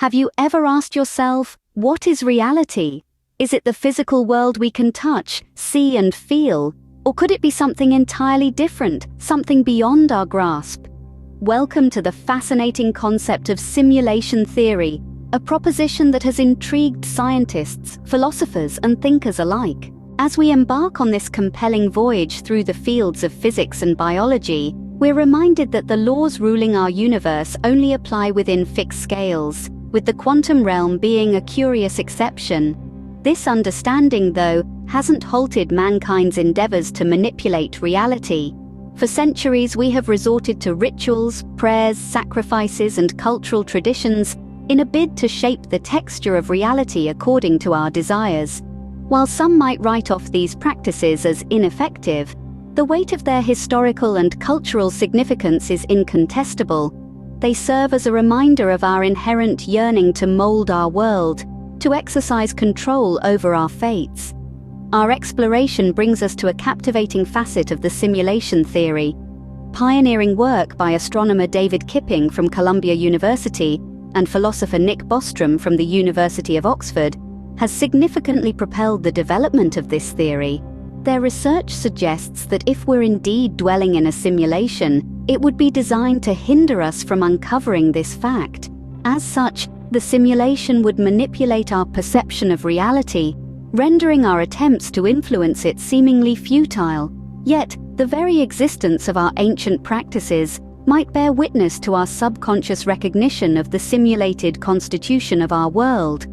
Have you ever asked yourself, what is reality? Is it the physical world we can touch, see and feel? Or could it be something entirely different, something beyond our grasp? Welcome to the fascinating concept of simulation theory, a proposition that has intrigued scientists, philosophers and thinkers alike. As we embark on this compelling voyage through the fields of physics and biology, we're reminded that the laws ruling our universe only apply within fixed scales, with the quantum realm being a curious exception. This understanding, though, hasn't halted mankind's endeavors to manipulate reality. For centuries, we have resorted to rituals, prayers, sacrifices, and cultural traditions in a bid to shape the texture of reality according to our desires. While some might write off these practices as ineffective, the weight of their historical and cultural significance is incontestable. They serve as a reminder of our inherent yearning to mold our world, to exercise control over our fates. Our exploration brings us to a captivating facet of the simulation theory. Pioneering work by astronomer David Kipping from Columbia University and philosopher Nick Bostrom from the University of Oxford has significantly propelled the development of this theory. Their research suggests that if we're indeed dwelling in a simulation, it would be designed to hinder us from uncovering this fact. As such, the simulation would manipulate our perception of reality, rendering our attempts to influence it seemingly futile. Yet, the very existence of our ancient practices might bear witness to our subconscious recognition of the simulated constitution of our world.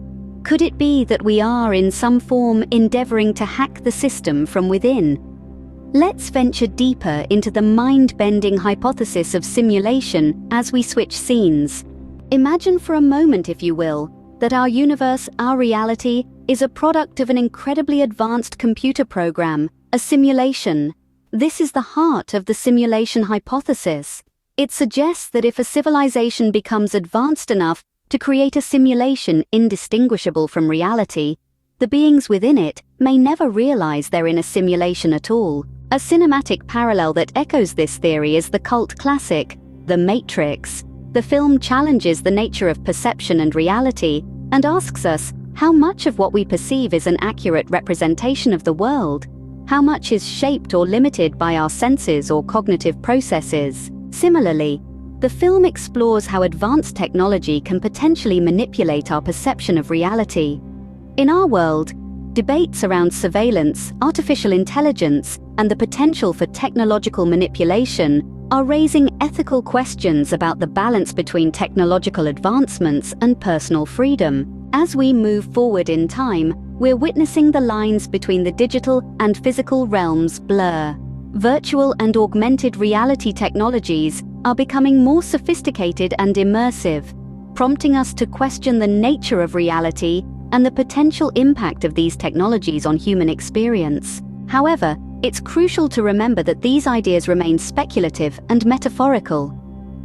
Could it be that we are, in some form, endeavoring to hack the system from within? Let's venture deeper into the mind-bending hypothesis of simulation as we switch scenes. Imagine for a moment, if you will, that our universe, our reality, is a product of an incredibly advanced computer program, a simulation. This is the heart of the simulation hypothesis. It suggests that if a civilization becomes advanced enough to create a simulation indistinguishable from reality, the beings within it may never realize they're in a simulation at all. A cinematic parallel that echoes this theory is the cult classic, The Matrix. The film challenges the nature of perception and reality and asks us, how much of what we perceive is an accurate representation of the world? How much is shaped or limited by our senses or cognitive processes? Similarly, the film explores how advanced technology can potentially manipulate our perception of reality. In our world, debates around surveillance, artificial intelligence, and the potential for technological manipulation are raising ethical questions about the balance between technological advancements and personal freedom. As we move forward in time, we're witnessing the lines between the digital and physical realms blur. Virtual and augmented reality technologies are becoming more sophisticated and immersive, prompting us to question the nature of reality and the potential impact of these technologies on human experience. However, it's crucial to remember that these ideas remain speculative and metaphorical.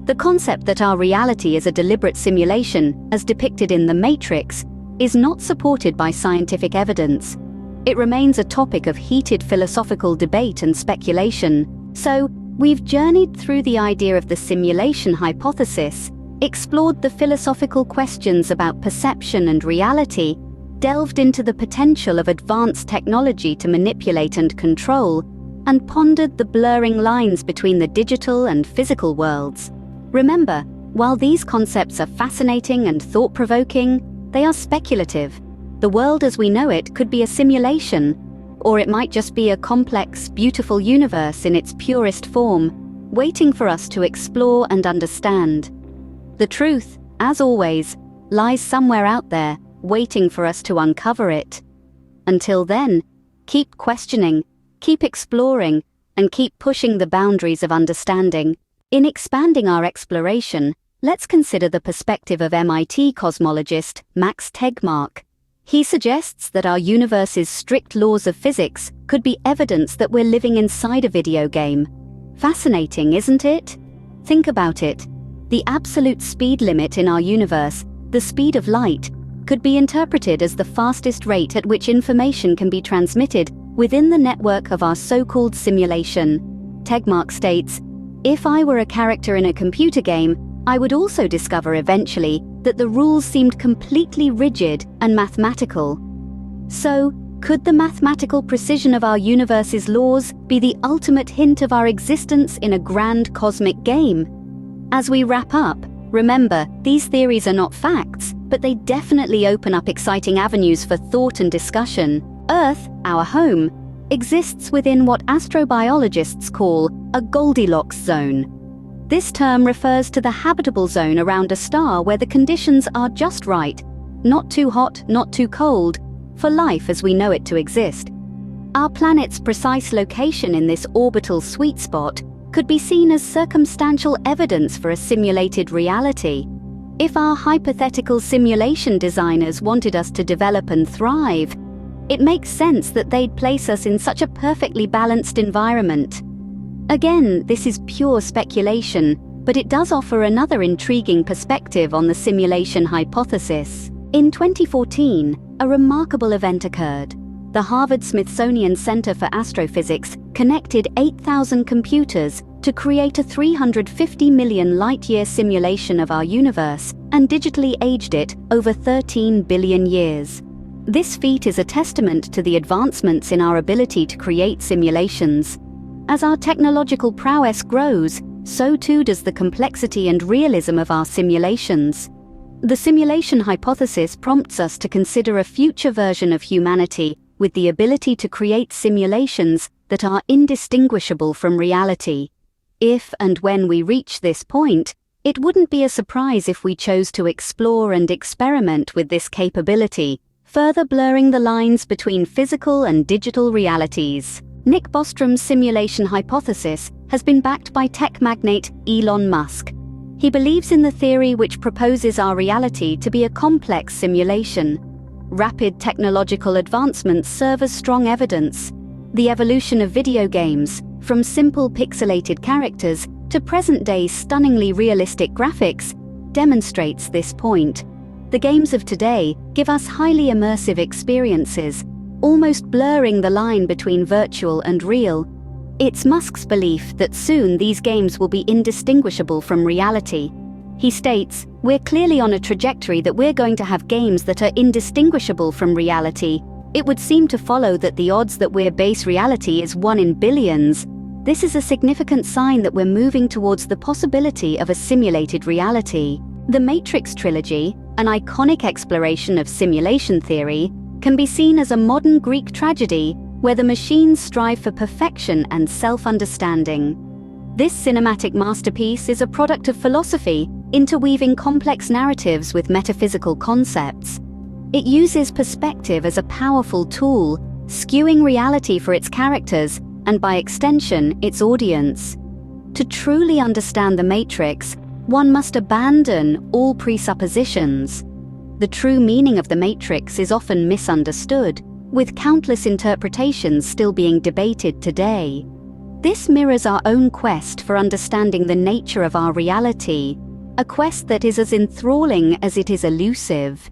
The concept that our reality is a deliberate simulation, as depicted in The Matrix, is not supported by scientific evidence. It remains a topic of heated philosophical debate and speculation. So, we've journeyed through the idea of the simulation hypothesis, explored the philosophical questions about perception and reality, delved into the potential of advanced technology to manipulate and control, and pondered the blurring lines between the digital and physical worlds. Remember, while these concepts are fascinating and thought-provoking, they are speculative. The world as we know it could be a simulation, or it might just be a complex, beautiful universe in its purest form, waiting for us to explore and understand. The truth, as always, lies somewhere out there, waiting for us to uncover it. Until then, keep questioning, keep exploring, and keep pushing the boundaries of understanding. In expanding our exploration, let's consider the perspective of MIT cosmologist Max Tegmark. He suggests that our universe's strict laws of physics could be evidence that we're living inside a video game. Fascinating, isn't it? Think about it. The absolute speed limit in our universe, the speed of light, could be interpreted as the fastest rate at which information can be transmitted within the network of our so-called simulation. Tegmark states, "If I were a character in a computer game, I would also discover eventually that the rules seemed completely rigid and mathematical. So, could the mathematical precision of our universe's laws be the ultimate hint of our existence in a grand cosmic game? As we wrap up, remember, these theories are not facts, but they definitely open up exciting avenues for thought and discussion. Earth, our home, exists within what astrobiologists call a Goldilocks zone. This term refers to the habitable zone around a star where the conditions are just right, not too hot, not too cold, for life as we know it to exist. Our planet's precise location in this orbital sweet spot could be seen as circumstantial evidence for a simulated reality. If our hypothetical simulation designers wanted us to develop and thrive, it makes sense that they'd place us in such a perfectly balanced environment. Again, this is pure speculation, but it does offer another intriguing perspective on the simulation hypothesis. In 2014, a remarkable event occurred. The Harvard-Smithsonian Center for Astrophysics connected 8,000 computers to create a 350 million light-year simulation of our universe and digitally aged it over 13 billion years. This feat is a testament to the advancements in our ability to create simulations. As our technological prowess grows, so too does the complexity and realism of our simulations. The simulation hypothesis prompts us to consider a future version of humanity with the ability to create simulations that are indistinguishable from reality. If and when we reach this point, it wouldn't be a surprise if we chose to explore and experiment with this capability, further blurring the lines between physical and digital realities. Nick Bostrom's simulation hypothesis has been backed by tech magnate Elon Musk. He believes in the theory which proposes our reality to be a complex simulation. Rapid technological advancements serve as strong evidence. The evolution of video games, from simple pixelated characters to present-day stunningly realistic graphics, demonstrates this point. The games of today give us highly immersive experiences, almost blurring the line between virtual and real. It's Musk's belief that soon these games will be indistinguishable from reality. He states, "We're clearly on a trajectory that we're going to have games that are indistinguishable from reality. It would seem to follow that the odds that we're base reality is 1 in billions. This is a significant sign that we're moving towards the possibility of a simulated reality." The Matrix trilogy, an iconic exploration of simulation theory, can be seen as a modern Greek tragedy where the machines strive for perfection and self-understanding. This cinematic masterpiece is a product of philosophy, interweaving complex narratives with metaphysical concepts. It uses perspective as a powerful tool, skewing reality for its characters and, by extension, its audience. To truly understand the Matrix, one must abandon all presuppositions. The true meaning of the Matrix is often misunderstood, with countless interpretations still being debated today. This mirrors our own quest for understanding the nature of our reality, a quest that is as enthralling as it is elusive.